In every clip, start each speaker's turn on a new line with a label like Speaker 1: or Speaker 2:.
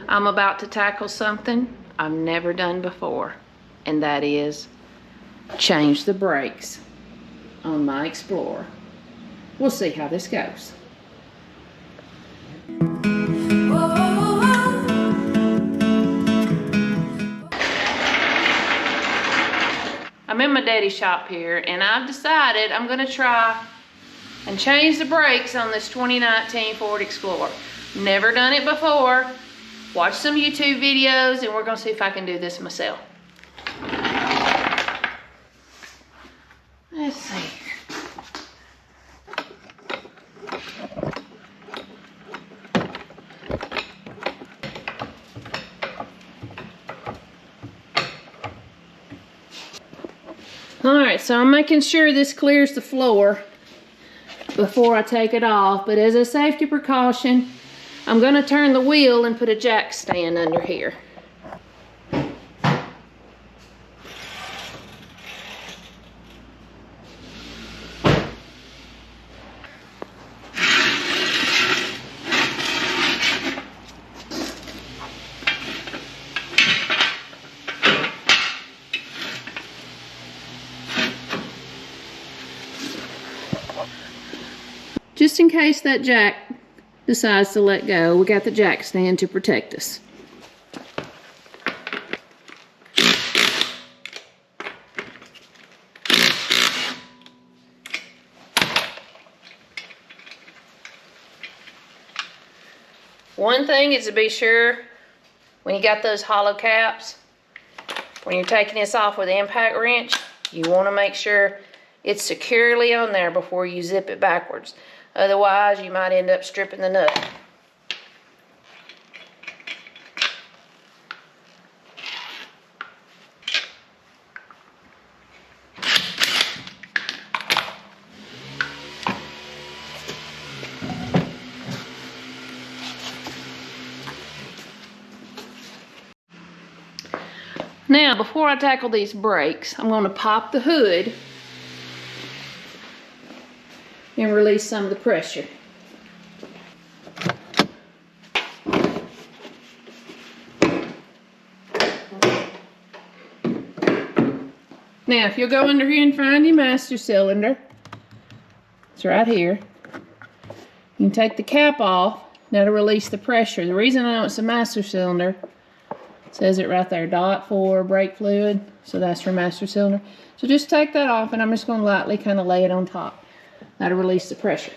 Speaker 1: I'm about to tackle something I've never done before, and that is change the brakes on my Explorer. We'll see how this goes. I'm in my daddy's shop here, and I've decided I'm gonna try and change the brakes on this 2019 Ford Explorer. Never done it before. Watch some YouTube videos, and we're gonna see if I can do this myself. Let's see. All right, so I'm making sure this clears the floor before I take it off, but as a safety precaution, I'm gonna turn the wheel and put a jack stand under here. Just in case that jack decides to let go, we got the jack stand to protect us. One thing is to be sure when you got those hollow caps, when you're taking this off with the impact wrench, you want to make sure it's securely on there before you zip it backwards. Otherwise, you might end up stripping the nut. Now, before I tackle these brakes, I'm going to pop the hood and release some of the pressure. Now, if you'll go under here and find your master cylinder, it's right here. You can take the cap off, that'll release the pressure. The reason I know it's a master cylinder, it says it right there, .4 brake fluid, so that's for master cylinder. So just take that off, and I'm just going to lightly kind of lay it on top. That'll release the pressure.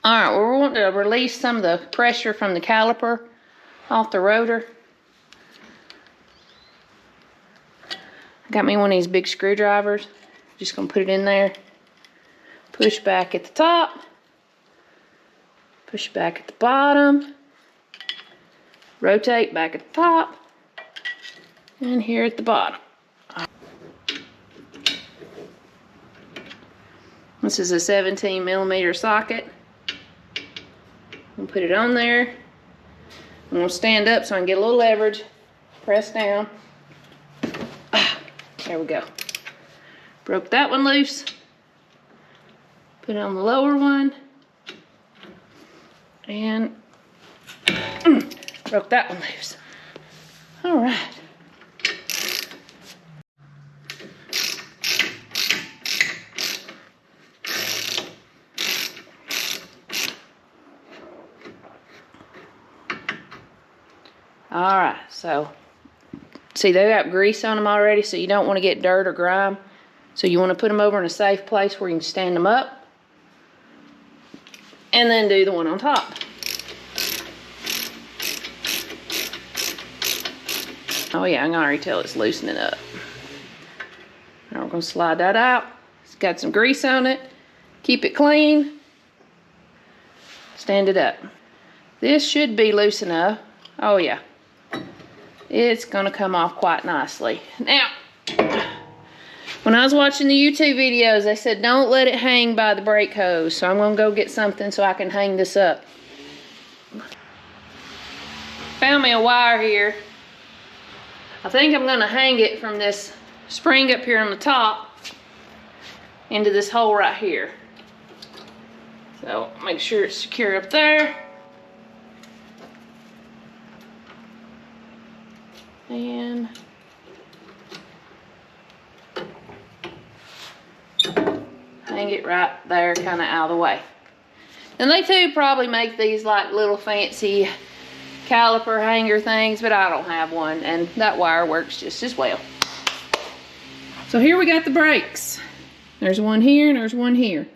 Speaker 1: Alright, well, we're wanting to release some of the pressure from the caliper off the rotor. I got me one of these big screwdrivers. Just going to put it in there. Push back at the top. Push back at the bottom. Rotate back at the top. And here at the bottom. This is a 17mm socket. I'm gonna put it on there. I'm gonna stand up so I can get a little leverage. Press down. There we go. Broke that one loose. Put it on the lower one. And broke that one loose. All right. Alright, so see, they got grease on them already, so you don't want to get dirt or grime. So you want to put them over in a safe place where you can stand them up. And then do the one on top. Oh yeah, I can already tell it's loosening up. Now we're going to slide that out. It's got some grease on it. Keep it clean. Stand it up. This should be loose enough. Oh yeah. It's gonna come off quite nicely. Now, when I was watching the YouTube videos, they said don't let it hang by the brake hose. So I'm gonna go get something so I can hang this up. Found me a wire here. I think I'm gonna hang it from this spring up here on the top into this hole right here. So make sure it's secure up there. and hang it right there, kind of out of the way. And they too probably make these like little fancy caliper hanger things, but I don't have one, and that wire works just as well. So here we got the brakes. There's one here and there's one here.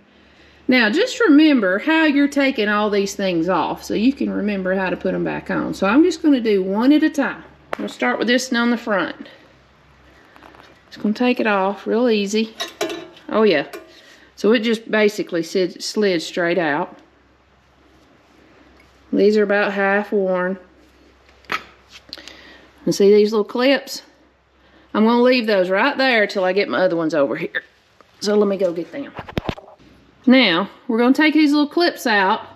Speaker 1: Now just remember how you're taking all these things off so you can remember how to put them back on. So I'm just going to do one at a time. We'll start with this one on the front. Just going to take it off real easy. Oh yeah. So it just basically slid straight out. These are about half worn. And see these little clips? I'm going to leave those right there till I get my other ones over here. So let me go get them. Now, we're going to take these little clips out.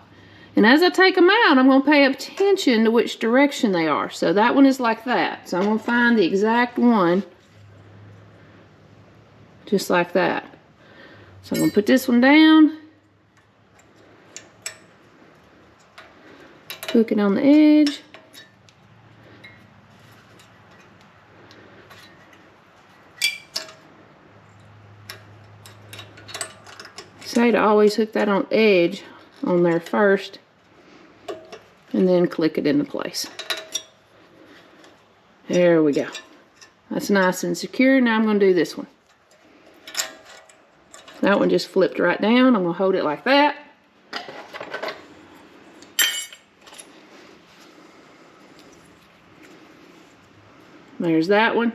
Speaker 1: And as I take them out, I'm going to pay attention to which direction they are. So that one is like that. So I'm going to find the exact one. Just like that. So I'm going to put this one down. Hook it on the edge. Say to always hook that on edge on there first and then click it into place. There we go. That's nice and secure. Now I'm going to do this one. That one just flipped right down. I'm going to hold it like that. There's that one.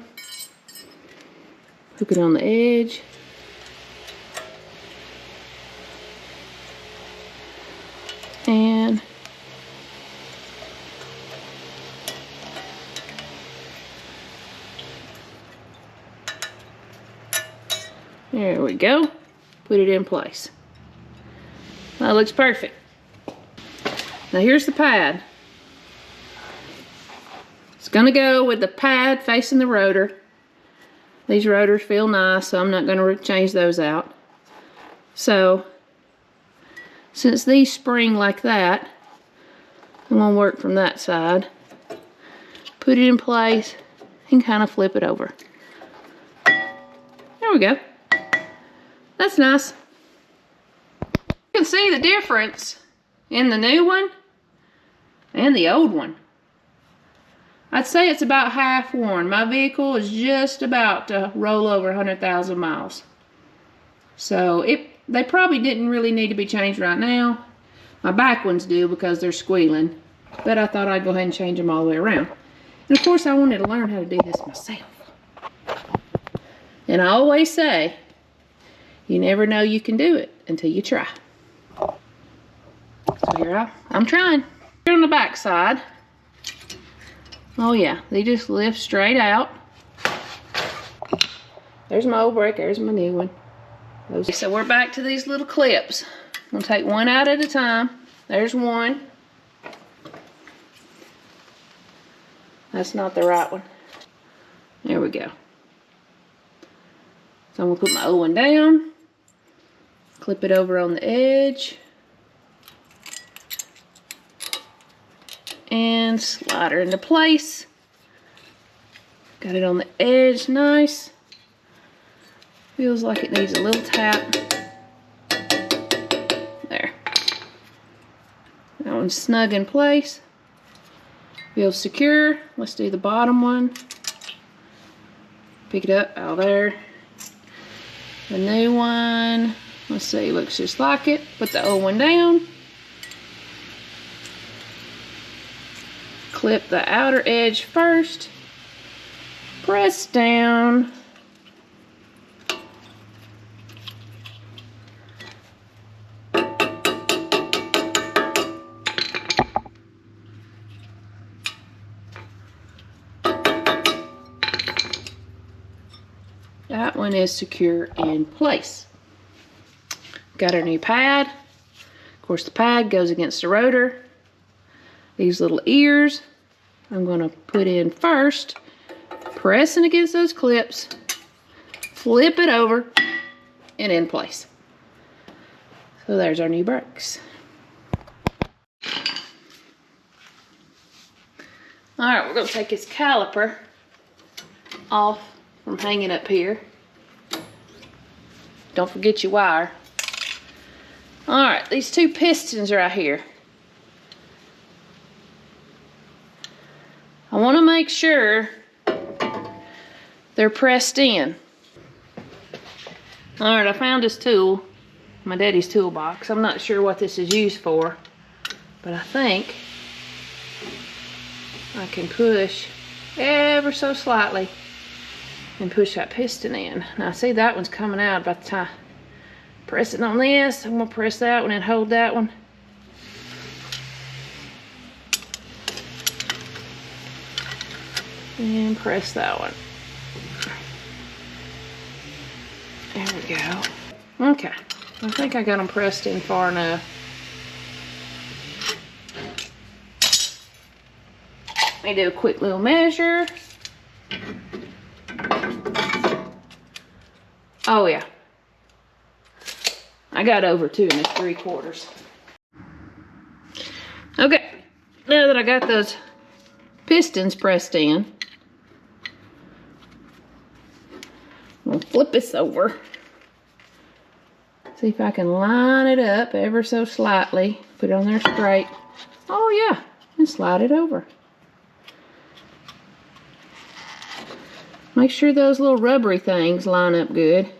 Speaker 1: Hook it on the edge. And there we go. Put it in place. That looks perfect. Now here's the pad. It's going to go with the pad facing the rotor. These rotors feel nice, so I'm not going to change those out. So, since these spring like that, I'm going to work from that side. Put it in place and kind of flip it over. There we go. That's nice. You can see the difference in the new one and the old one. I'd say it's about half worn. My vehicle is just about to roll over 100,000 miles. So they probably didn't really need to be changed right now. My back ones do because they're squealing. But I thought I'd go ahead and change them all the way around. And of course I wanted to learn how to do this myself. And I always say, you never know you can do it until you try. So here I'm trying. Here on the back side. Oh yeah, they just lift straight out. There's my old brake, there's my new one. So we're back to these little clips. I'm gonna take one out at a time. There's one. That's not the right one. There we go. So I'm gonna put my old one down. Clip it over on the edge. And slide her into place. Got it on the edge, nice. Feels like it needs a little tap. There. That one's snug in place. Feels secure. Let's do the bottom one. Pick it up out there. The new one, let's see, looks just like it. Put the old one down. Clip the outer edge first. Press down. That one is secure in place. Got our new pad. Of course, the pad goes against the rotor. These little ears I'm going to put in first, pressing against those clips, flip it over, and in place. So there's our new brakes. Alright, we're going to take this caliper off from hanging up here. Don't forget your wire. All right, these two pistons right here. I want to make sure they're pressed in. All right, I found this tool, my daddy's toolbox. I'm not sure what this is used for, but I think I can push ever so slightly and push that piston in. Now see, that one's coming out by the time I press it on this. I'm gonna press that one and hold that one. And press that one. There we go. Okay, I think I got them pressed in far enough. Let me do a quick little measure. Oh yeah, I got over 2 3/4. Okay, now that I got those pistons pressed in, I'm gonna flip this over. See if I can line it up ever so slightly. Put it on there straight. Oh yeah, and slide it over. Make sure those little rubbery things line up good.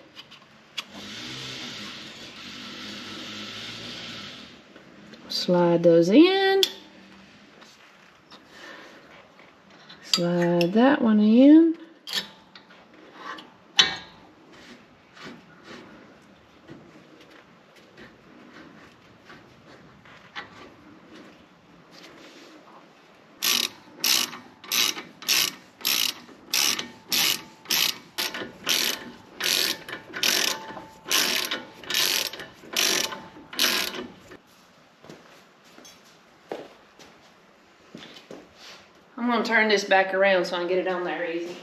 Speaker 1: Slide those in. Slide that one in. I'm going to turn this back around so I can get it on there easy.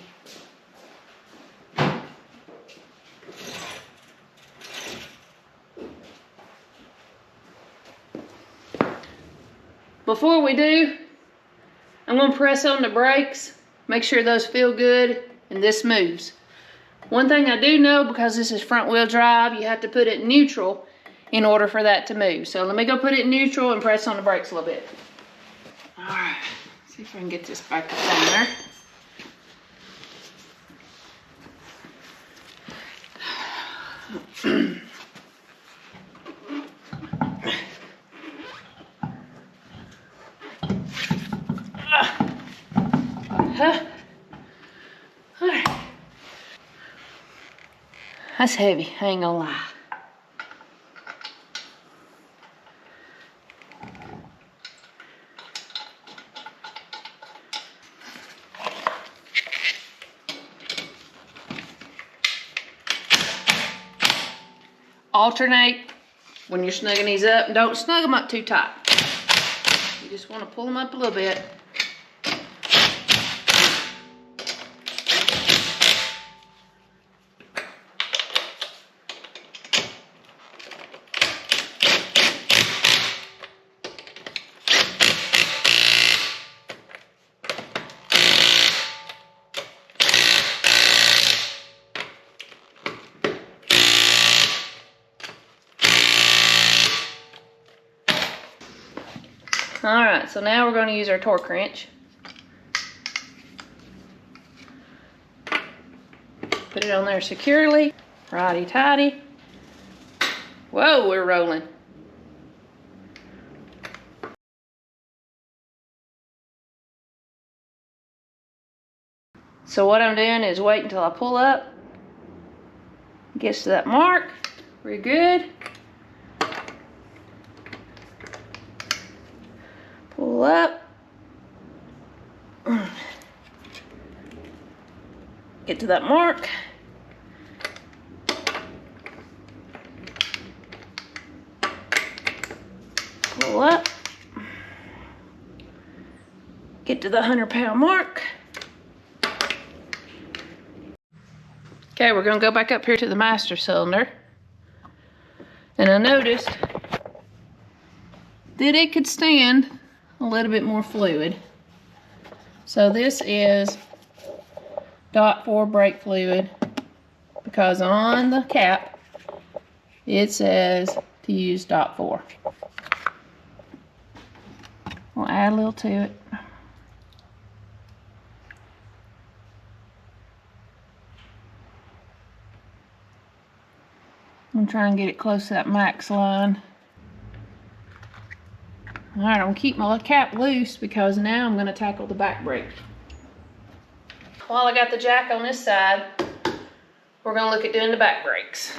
Speaker 1: Before we do, I'm going to press on the brakes, make sure those feel good, and this moves. One thing I do know, because this is front wheel drive, you have to put it in neutral in order for that to move. So let me go put it in neutral and press on the brakes a little bit. All right. See if I can get this back up on there. All right. That's heavy, I ain't gonna lie. Alternate when you're snugging these up. Don't snug them up too tight. You just want to pull them up a little bit. Alright, so now we're going to use our torque wrench. Put it on there securely. Righty-tighty. Whoa, we're rolling. So what I'm doing is wait until I pull up. Gets to that mark. We're good. Pull up. Get to that mark. Pull up. Get to the 100-pound mark. Okay, we're going to go back up here to the master cylinder. And I noticed that it could stand a little bit more fluid. So this is .4 brake fluid, because on the cap it says to use .4. We'll add a little to it. I'm trying to get it close to that max line. Alright, I'm gonna keep my cap loose because now I'm going to tackle the back brake. While I got the jack on this side, we're going to look at doing the back brakes.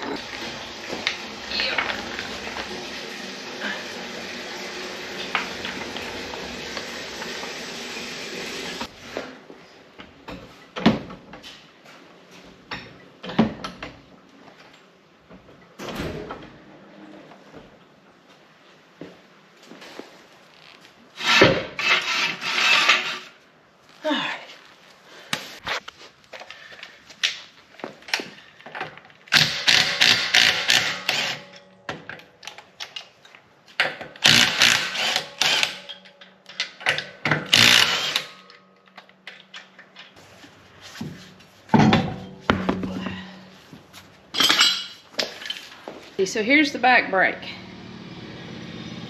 Speaker 1: So here's the back brake.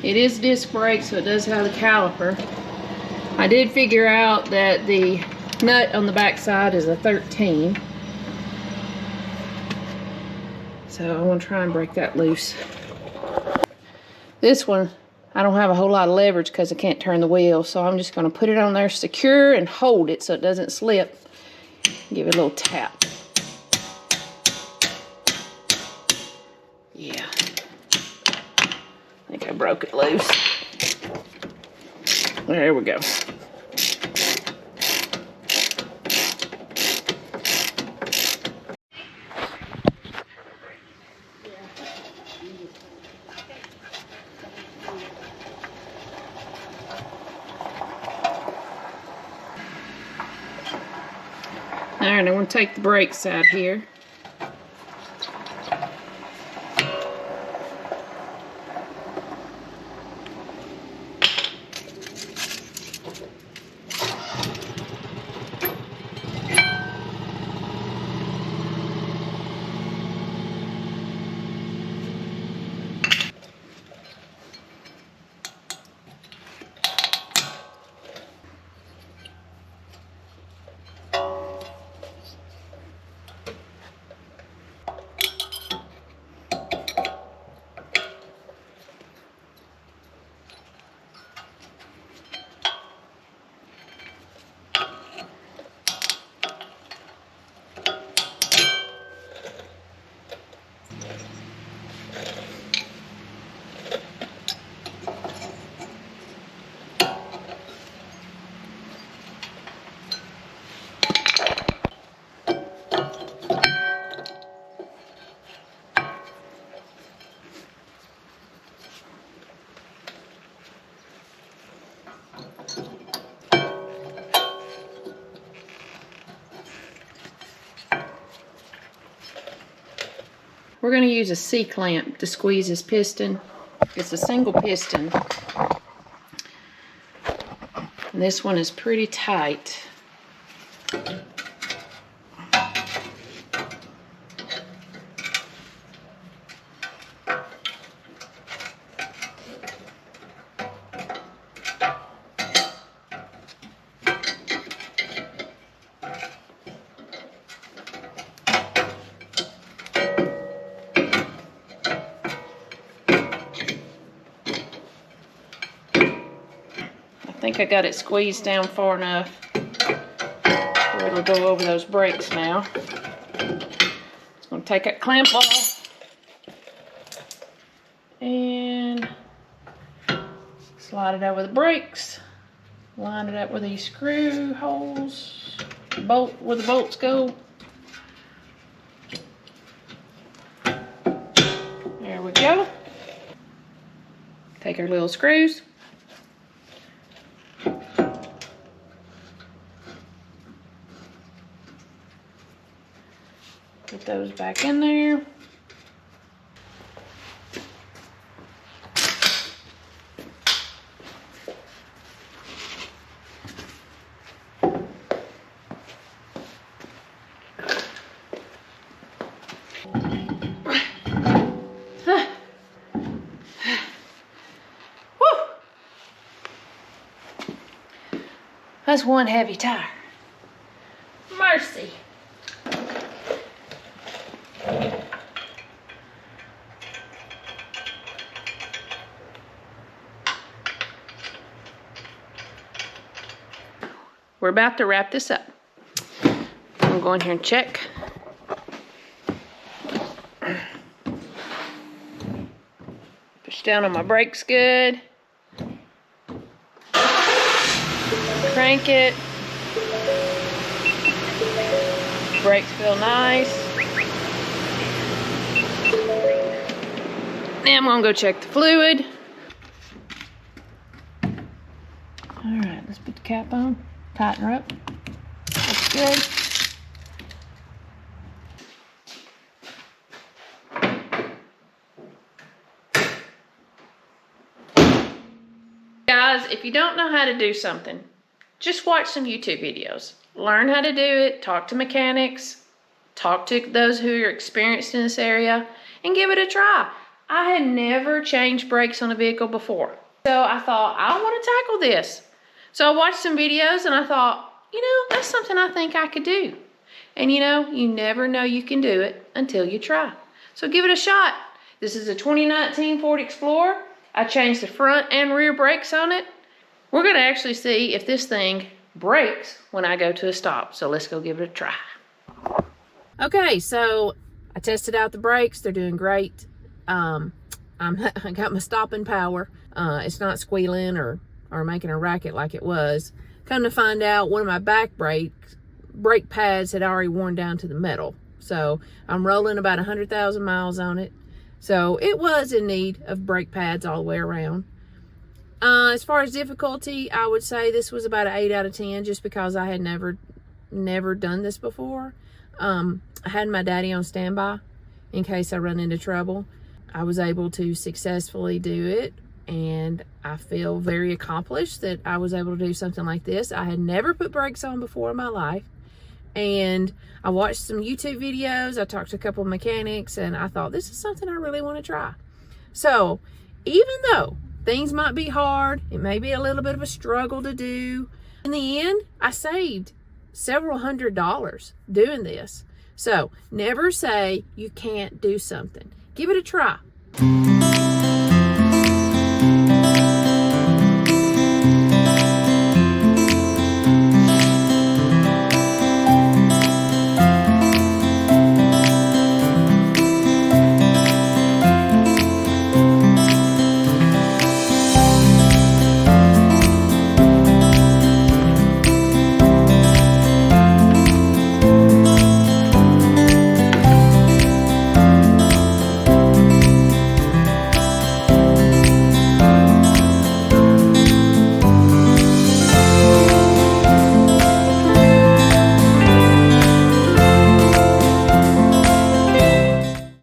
Speaker 1: It is disc brake, so it does have the caliper. I did figure out that the nut on the back side is a 13. So I want to try and break that loose. This one, I don't have a whole lot of leverage because I can't turn the wheel, so I'm just going to put it on there secure and hold it so it doesn't slip. Give it a little tap. Yeah, I think I broke it loose. There we go. All right, I'm going to take the brakes out here. We're going to use a C-clamp to squeeze this piston. It's a single piston. And this one is pretty tight. I think I got it squeezed down far enough where it'll go over those brakes now. Just going to take that clamp off and slide it over the brakes. Line it up where these screw holes, bolt where the bolts go. There we go. Take our little screws. Put those back in there. That's one heavy tire. Mercy. We're about to wrap this up. I'm going here and check. Push down on my brakes good. Crank it. Brakes feel nice. Now I'm gonna go check the fluid. All right, let's put the cap on. Tighten her up. That's good. Guys, if you don't know how to do something, just watch some YouTube videos. Learn how to do it, talk to mechanics, talk to those who are experienced in this area, and give it a try. I had never changed brakes on a vehicle before. So I thought, I want to tackle this. So I watched some videos and I thought, you know, that's something I think I could do. And you know, you never know you can do it until you try. So give it a shot. This is a 2019 Ford Explorer. I changed the front and rear brakes on it. We're gonna actually see if this thing brakes when I go to a stop. So let's go give it a try. Okay, so I tested out the brakes. They're doing great. I got my stopping power. It's not squealing or making a racket like it was. Come to find out, one of my back brake pads had already worn down to the metal. So I'm rolling about 100,000 miles on it. So it was in need of brake pads all the way around. As far as difficulty, I would say this was about an 8 out of 10 just because I had never done this before. I had my daddy on standby in case I run into trouble. I was able to successfully do it, and I feel very accomplished that I was able to do something like this. I had never put brakes on before in my life, and I watched some YouTube videos. I talked to a couple of mechanics, and I thought, this is something I really want to try. So even though things might be hard, it may be a little bit of a struggle to do, in the end, I saved several $100s doing this. So never say you can't do something. Give it a try.